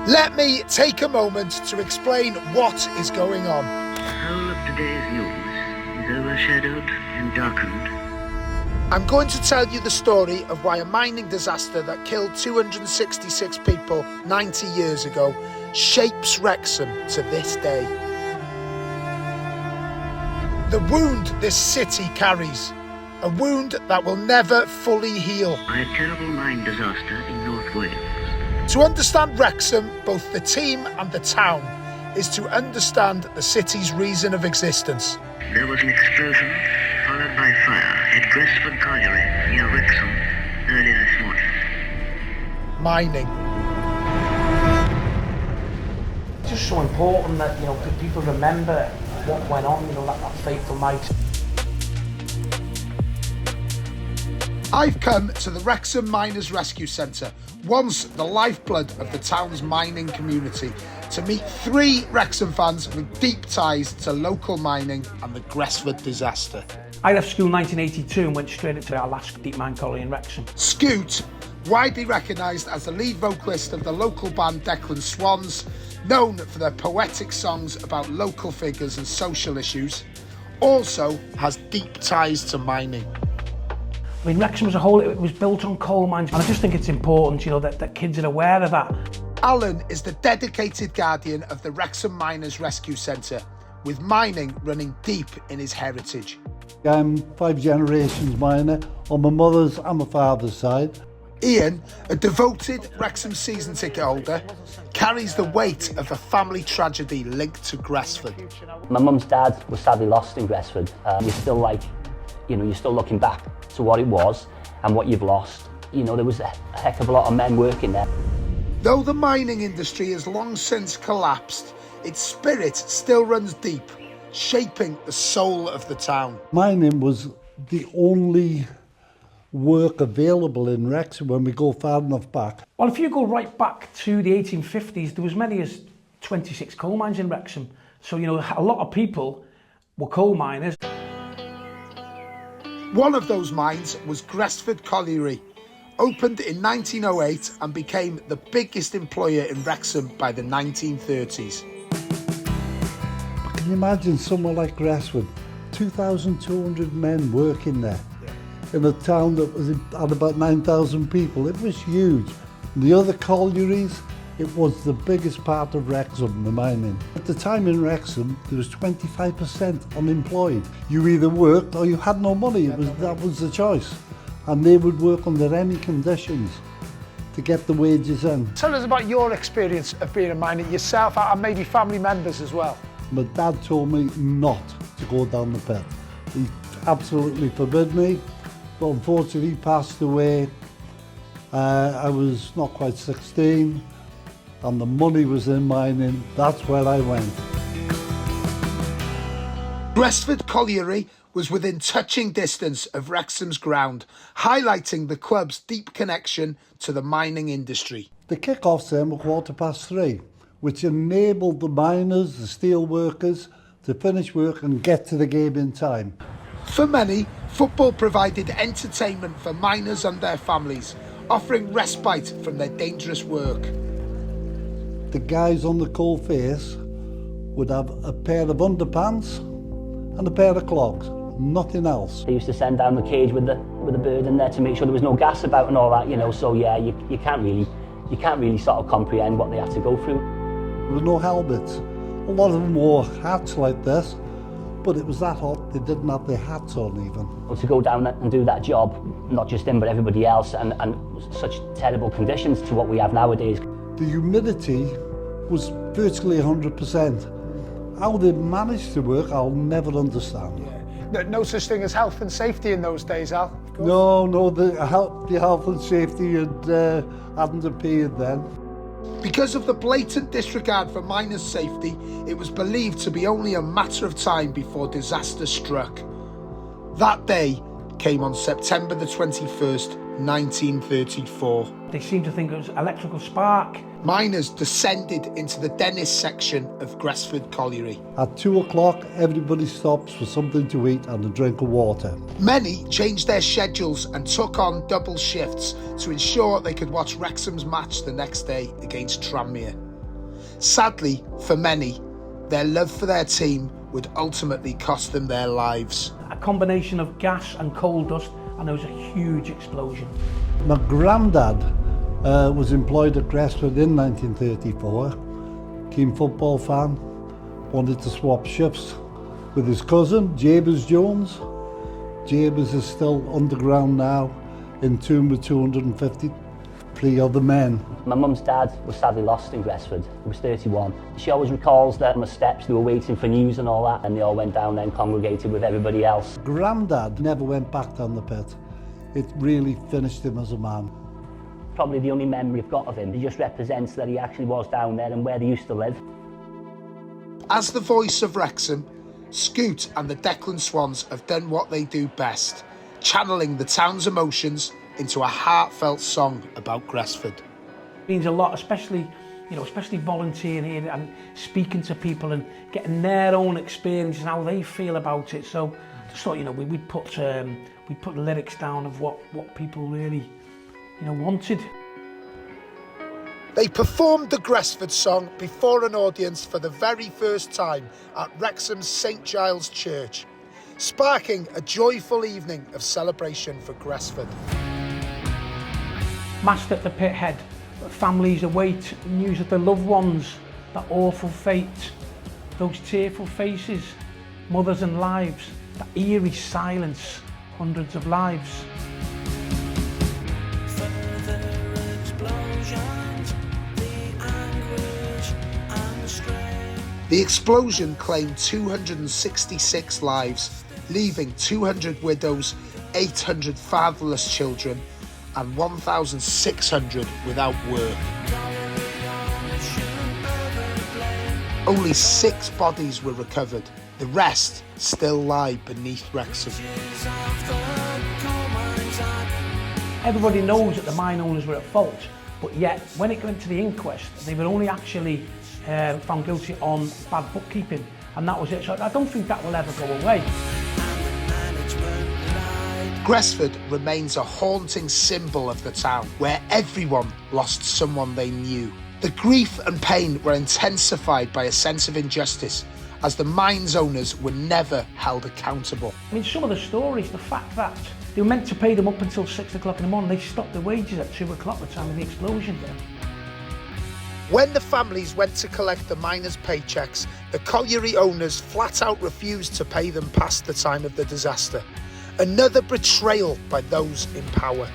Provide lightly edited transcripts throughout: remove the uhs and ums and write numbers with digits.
Let me take a moment to explain what is going on. The whole of today's news is overshadowed and darkened. I'm going to tell you the story of why a mining disaster that killed 266 people 90 years ago shapes Wrexham to this day. The wound this city carries, a wound that will never fully heal. By a terrible mine disaster in North Wales. To understand Wrexham, both the team and the town, is to understand the city's reason of existence. There was an explosion followed by fire at Gresford colliery near Wrexham early this morning. Mining. It's just so important that, people remember what went on, that fateful night. I've come to the Wrexham Miners Rescue Centre, once the lifeblood of the town's mining community, to meet 3 Wrexham fans with deep ties to local mining and the Gresford disaster. I left school in 1982 and went straight into our last deep mine colliery in Wrexham. Scoot, widely recognised as the lead vocalist of the local band Declan Swans, known for their poetic songs about local figures and social issues, also has deep ties to mining. I mean, Wrexham as a whole, it was built on coal mines, and I just think it's important, that kids are aware of that. Alan is the dedicated guardian of the Wrexham Miners Rescue Centre, with mining running deep in his heritage. I'm 5 generations miner on my mother's and my father's side. Ian, a devoted Wrexham season ticket holder, carries the weight of a family tragedy linked to Gresford. My mum's dad was sadly lost in Gresford. You're still looking back to what it was and what you've lost. There was a heck of a lot of men working there. Though the mining industry has long since collapsed, its spirit still runs deep, shaping the soul of the town. Mining was the only work available in Wrexham when we go far enough back. Well, if you go right back to the 1850s, there was many as 26 coal mines in Wrexham. So, a lot of people were coal miners. One of those mines was Gresford Colliery, opened in 1908 and became the biggest employer in Wrexham by the 1930s. Can you imagine somewhere like Gresford, 2,200 men working there in a town that had about 9,000 people? It was huge. And the other collieries, it was the biggest part of Wrexham, the mining. At the time in Wrexham, there was 25% unemployed. You either worked or you had no money. That was the choice. And they would work under any conditions to get the wages in. Tell us about your experience of being a miner yourself and maybe family members as well. My dad told me not to go down the pit. He absolutely forbid me, but unfortunately he passed away. I was not quite 16. And the money was in mining. That's where I went. Gresford Colliery was within touching distance of Wrexham's ground, highlighting the club's deep connection to the mining industry. The kick-offs then were 3:15, which enabled the miners, the steel workers, to finish work and get to the game in time. For many, football provided entertainment for miners and their families, offering respite from their dangerous work. The guys on the coal face would have a pair of underpants and a pair of clogs, nothing else. They used to send down the cage with the bird in there to make sure there was no gas about and all that, so yeah, you can't really sort of comprehend what they had to go through. There was no helmets. A lot of them wore hats like this, but it was that hot they didn't have their hats on even. Well, to go down and do that job, not just him but everybody else, and such terrible conditions to what we have nowadays. The humidity was virtually 100%. How they managed to work, I'll never understand. Yeah. No such thing as health and safety in those days, Al? No, the health and safety hadn't appeared then. Because of the blatant disregard for miners' safety, it was believed to be only a matter of time before disaster struck. That day came on September the 21st, 1934. They seemed to think it was electrical spark. Miners descended into the Dennis section of Gresford Colliery. At 2 o'clock, everybody stops for something to eat and a drink of water. Many changed their schedules and took on double shifts to ensure they could watch Wrexham's match the next day against Tranmere. Sadly, for many, their love for their team would ultimately cost them their lives. A combination of gas and coal dust, and there was a huge explosion. My granddad was employed at Gresford in 1934, keen football fan, wanted to swap shifts with his cousin, Jabez Jones. Jabez is still underground now, entombed with 253 other men. My mum's dad was sadly lost in Gresford. He was 31. She always recalls that on the steps they were waiting for news and all that, and they all went down there and congregated with everybody else. Grandad never went back down the pit. It really finished him as a man. Probably the only memory I've got of him. It just represents that he actually was down there and where they used to live. As the voice of Wrexham, Scoot and the Declan Swans have done what they do best, channeling the town's emotions into a heartfelt song about Gresford. It means a lot, especially volunteering here and speaking to people and getting their own experience and how they feel about it. So I just thought, we'd put the lyrics down of what people really, wanted. They performed the Gresford song before an audience for the very first time at Wrexham's St Giles Church, sparking a joyful evening of celebration for Gresford. Massed at the pit head, families await news of their loved ones, that awful fate, those tearful faces, mothers and lives, that eerie silence, hundreds of lives. The explosion claimed 266 lives, leaving 200 widows, 800 fatherless children, and 1,600 without work. Only 6 bodies were recovered. The rest still lie beneath Wrexham. Everybody knows that the mine owners were at fault, but yet when it went to the inquest, they were only actually found guilty on bad bookkeeping, and that was it. So I don't think that will ever go away. Gresford remains a haunting symbol of the town, where everyone lost someone they knew. The grief and pain were intensified by a sense of injustice, as the mine's owners were never held accountable. I mean, some of the stories, the fact that they were meant to pay them up until 6 o'clock in the morning, they stopped their wages at 2 o'clock the time of the explosion. When the families went to collect the miners' paychecks, the colliery owners flat out refused to pay them past the time of the disaster. Another betrayal by those in power.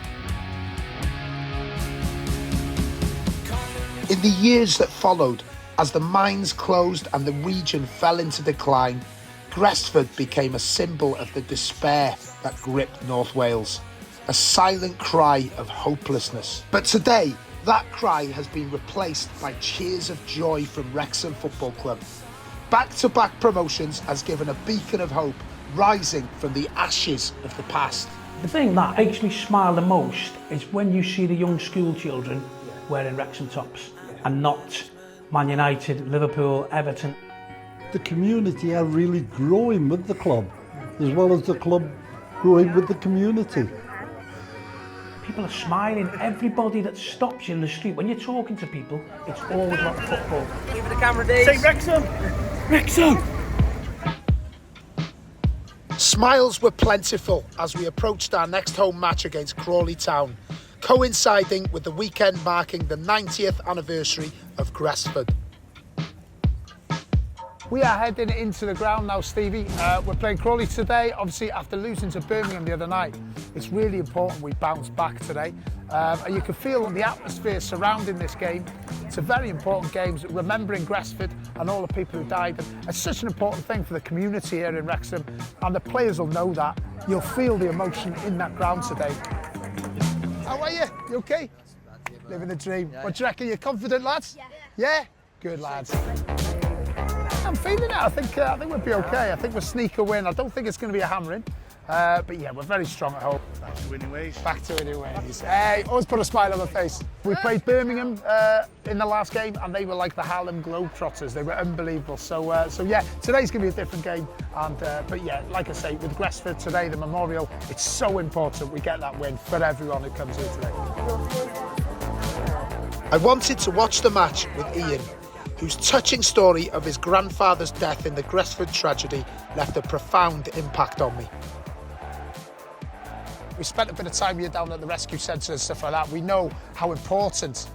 In the years that followed, as the mines closed and the region fell into decline, Gresford became a symbol of the despair that gripped North Wales, a silent cry of hopelessness. But today, that cry has been replaced by cheers of joy from Wrexham Football Club. Back-to-back promotions has given a beacon of hope rising from the ashes of the past. The thing that makes me smile the most is when you see the young school children wearing Wrexham tops and not Man United, Liverpool, Everton. The community are really growing with the club, as well as the club growing with the community. People are smiling. Everybody that stops you in the street, when you're talking to people, it's always about football. Give it the camera, Dave. Say Wrexham! Wrexham! Smiles were plentiful as we approached our next home match against Crawley Town, coinciding with the weekend marking the 90th anniversary of Gresford. We are heading into the ground now, Stevie. We're playing Crawley today, obviously after losing to Birmingham the other night. It's really important we bounce back today. And you can feel the atmosphere surrounding this game. It's a very important game, remembering Gresford and all the people who died. And it's such an important thing for the community here in Wrexham, and the players will know that. You'll feel the emotion in that ground today. How are you? You okay? Living the dream. What do you reckon? You confident, lads? Yeah? Good, lads. I'm feeling it. I think we'll be okay. I think we'll sneak a win. I don't think it's going to be a hammering. But yeah, we're very strong at home. Back to winning ways. Back to winning ways. Hey, always put a smile on my face. We played Birmingham in the last game, and they were like the Harlem Globetrotters. They were unbelievable. So yeah, today's going to be a different game. And but yeah, like I say, with Gresford today, the memorial, it's so important we get that win for everyone who comes here today. I wanted to watch the match with Ian, whose touching story of his grandfather's death in the Gresford tragedy left a profound impact on me. We spent a bit of time here down at the rescue centre and stuff like that. We know how important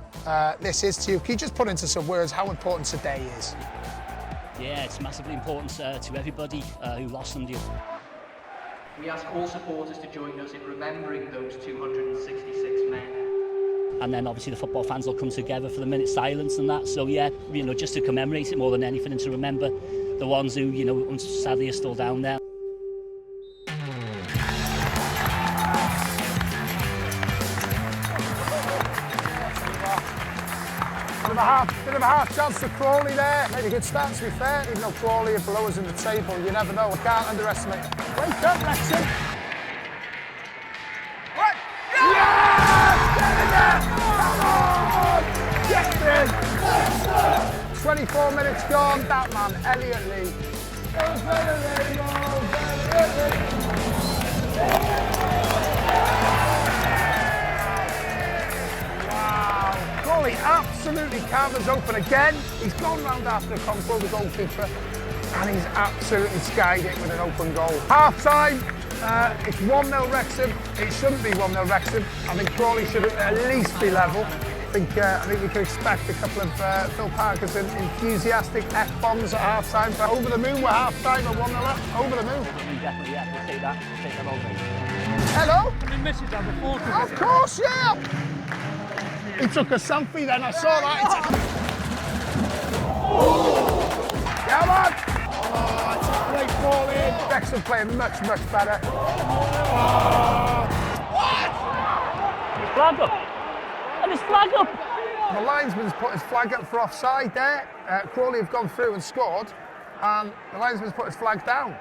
this is to you. Can you just put into some words how important today is? Yeah, it's massively important to everybody who lost somebody. We ask all supporters to join us in remembering those 266 men. And then obviously the football fans will come together for the minute silence and that. So yeah, you know, just to commemorate it more than anything and to remember the ones who, you know, sadly are still down there. Bit of a half chance for Crawley there. Made a good start, to be fair, even though Crawley are below us in the table. You never know. We can't underestimate. Wake up, Wrexham. What? Yes! Get in there! Come on! Get in! 24 minutes gone. That man, Elliot Lee. Crawley absolutely covers open again. He's gone round after control the goalkeeper and he's absolutely skied it with an open goal. Half time, it's 1-0 Wrexham. It shouldn't be 1-0 Wrexham. I think Crawley should at least be level. I think we can expect a couple of Phil Parkinson enthusiastic F-bombs at half time. But over the moon, we're half time at 1-0 up. Over the moon. Definitely, yeah, we'll take that. We'll take that all day. Hello? Did you miss it down before? Of course, yeah. He took a selfie then, I saw that. Come on! Oh, it's a great ball in. Wrexham playing much, much better. What? His flag up! And his flag up! The linesman's put his flag up for offside there. Crawley have gone through and scored, and the linesman's put his flag down.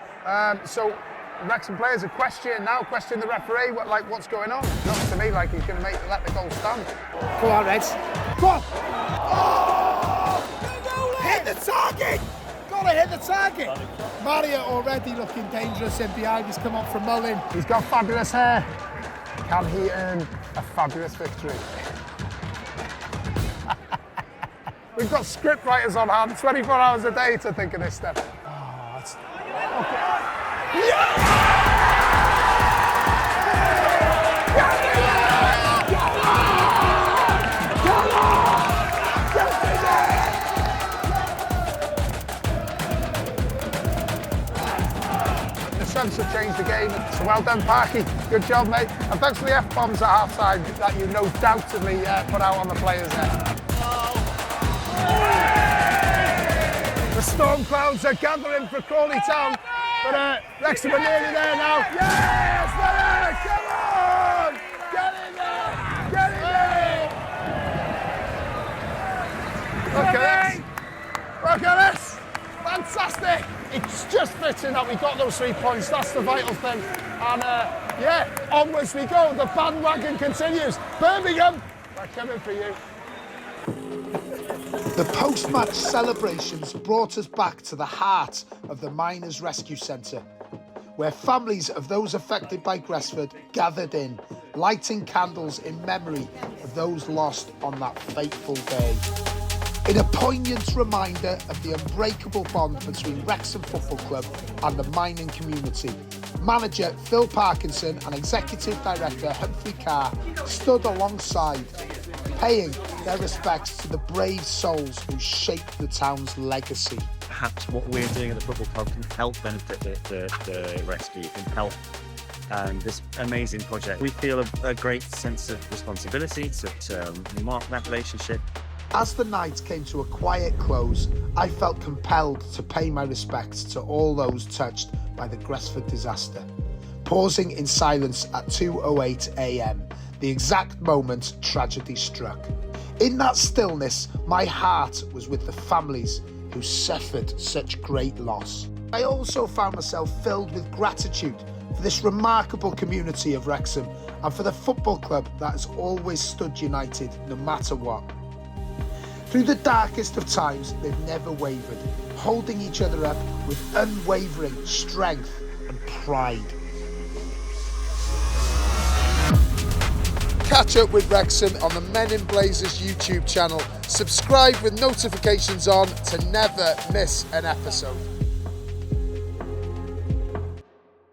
So the Wrexham players are questioning the referee, what's going on. It looks to me like he's going to let the goal stand. Come on, Reds. Come on! Oh! Hit the target! Gotta hit the target! Mario already looking dangerous in behind. He's come up from Mullin. He's got fabulous hair. Can he earn a fabulous victory? We've got script writers on hand 24 hours a day to think of this stuff. Oh, it's... Okay. The subs have changed the game, so well done, Parky. Good job, mate. And thanks for the F-bombs at half-time that you no doubtedly put out on the players there. The storm clouds are gathering for Crawley Town, but Wrexham are nearly there now. Yes, there! Come on! Get in there! Get in there! Look at this! Look at this! Fantastic! It's just fitting that we got those 3 points. That's the vital thing. And yeah, onwards we go. The bandwagon continues. Birmingham, we're coming for you. The post-match celebrations brought us back to the heart of the Miners' Rescue Centre, where families of those affected by Gresford gathered in, lighting candles in memory of those lost on that fateful day. In a poignant reminder of the unbreakable bond between Wrexham Football Club and the mining community, manager Phil Parkinson and executive director Humphrey Carr stood alongside, paying their respects to the brave souls who shaped the town's legacy. Perhaps what we're doing at the football club can help benefit the rescue, can help this amazing project. We feel a great sense of responsibility to mark that relationship. As the night came to a quiet close, I felt compelled to pay my respects to all those touched by the Gresford disaster, pausing in silence at 2:08 a.m, the exact moment tragedy struck. In that stillness, my heart was with the families who suffered such great loss. I also found myself filled with gratitude for this remarkable community of Wrexham and for the football club that has always stood united no matter what. Through the darkest of times, they've never wavered, holding each other up with unwavering strength and pride. catch up with Wrexham on the Men in Blazers YouTube channel. Subscribe with notifications on to never miss an episode.